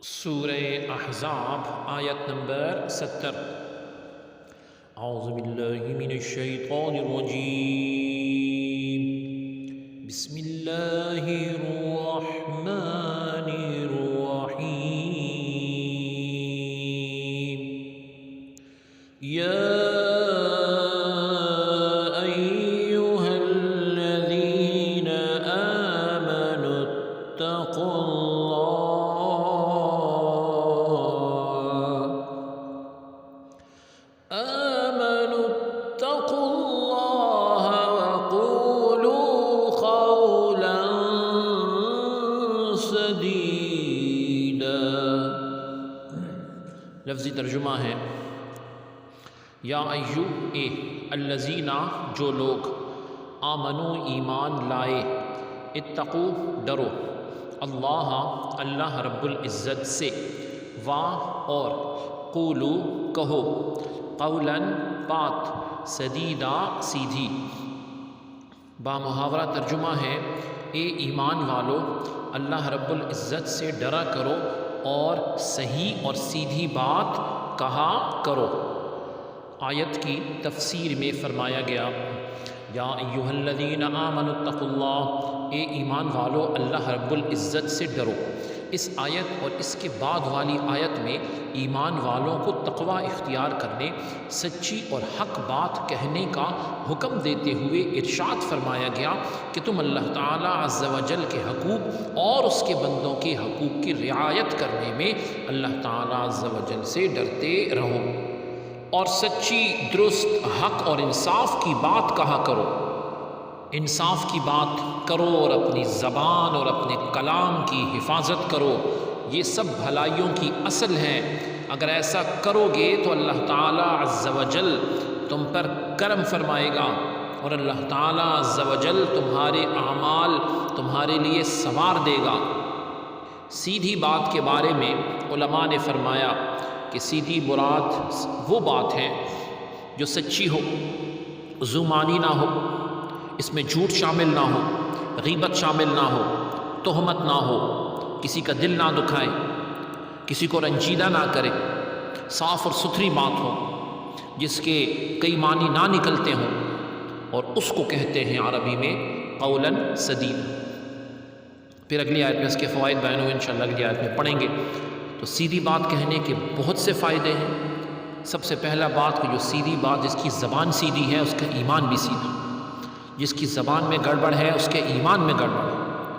سورہ احزاب آیت نمبر 70۔ اعوذ باللہ من الشیطان الرجیم، بسم اللہ الرحمن الرحیم۔ یا ایہا الذین آمنوا اتقوا اللہ وقولوا قولا سدیدا۔ لفظی ترجمہ ہے یا ایو اے الذین جو لوگ آمنو ایمان لائے، اتقو ڈرو، اللہ اللہ رب العزت سے، اور قولو کہو، قولاً بات، سدیدہ سیدھی۔ بامحاورہ ترجمہ ہے اے ایمان والو اللہ رب العزت سے ڈرا کرو اور صحیح اور سیدھی بات کہا کرو۔ آیت کی تفسیر میں فرمایا گیا یا ایھا الذین آمنوا اتقوا اللہ، اے ایمان والو اللہ رب العزت سے ڈرو۔ اس آیت اور اس کے بعد والی آیت میں ایمان والوں کو تقوی اختیار کرنے، سچی اور حق بات کہنے کا حکم دیتے ہوئے ارشاد فرمایا گیا کہ تم اللہ تعالیٰ عز و جل کے حقوق اور اس کے بندوں کے حقوق کی رعایت کرنے میں اللہ تعالیٰ عز و جل سے ڈرتے رہو، اور سچی، درست، حق اور انصاف کی بات کہا کرو۔ انصاف کی بات کرو اور اپنی زبان اور اپنے کلام کی حفاظت کرو، یہ سب بھلائیوں کی اصل ہیں۔ اگر ایسا کرو گے تو اللہ تعالیٰ عز و جل تم پر کرم فرمائے گا، اور اللہ تعالیٰ عز و جل تمہارے اعمال تمہارے لیے سنوار دے گا۔ سیدھی بات کے بارے میں علماء نے فرمایا کہ سیدھی مراد وہ بات ہے جو سچی ہو، ذومعنی نہ ہو، اس میں جھوٹ شامل نہ ہو، غیبت شامل نہ ہو، تہمت نہ ہو، کسی کا دل نہ دکھائے، کسی کو رنجیدہ نہ کرے، صاف اور ستھری بات ہو جس کے کئی معنی نہ نکلتے ہوں، اور اس کو کہتے ہیں عربی میں قولاً سدید۔ پھر اگلی آیت میں اس کے فوائد بیان ہوئے، انشاءاللہ اگلی آیت میں پڑھیں گے۔ تو سیدھی بات کہنے کے بہت سے فائدے ہیں۔ سب سے پہلا بات کہ جو سیدھی بات، جس کی زبان سیدھی ہے اس کا ایمان بھی سیدھا، جس کی زبان میں گڑبڑ ہے اس کے ایمان میں گڑبڑ ہے۔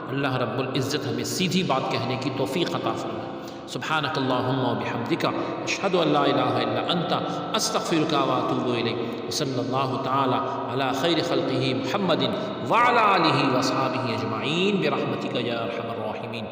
اللہ رب العزت ہمیں سیدھی بات کہنے کی توفیق عطا فرمائے۔ سبحانک اللہم و بحمدک، اشہد ان لا الہ الا انت، استغفرک و اتوب الیک۔ صلی اللہ تعالی علی خیر خلقہ محمد وعلی آلہ و اصحابہ اجمعین برحمتک یا ارحم الراحمین۔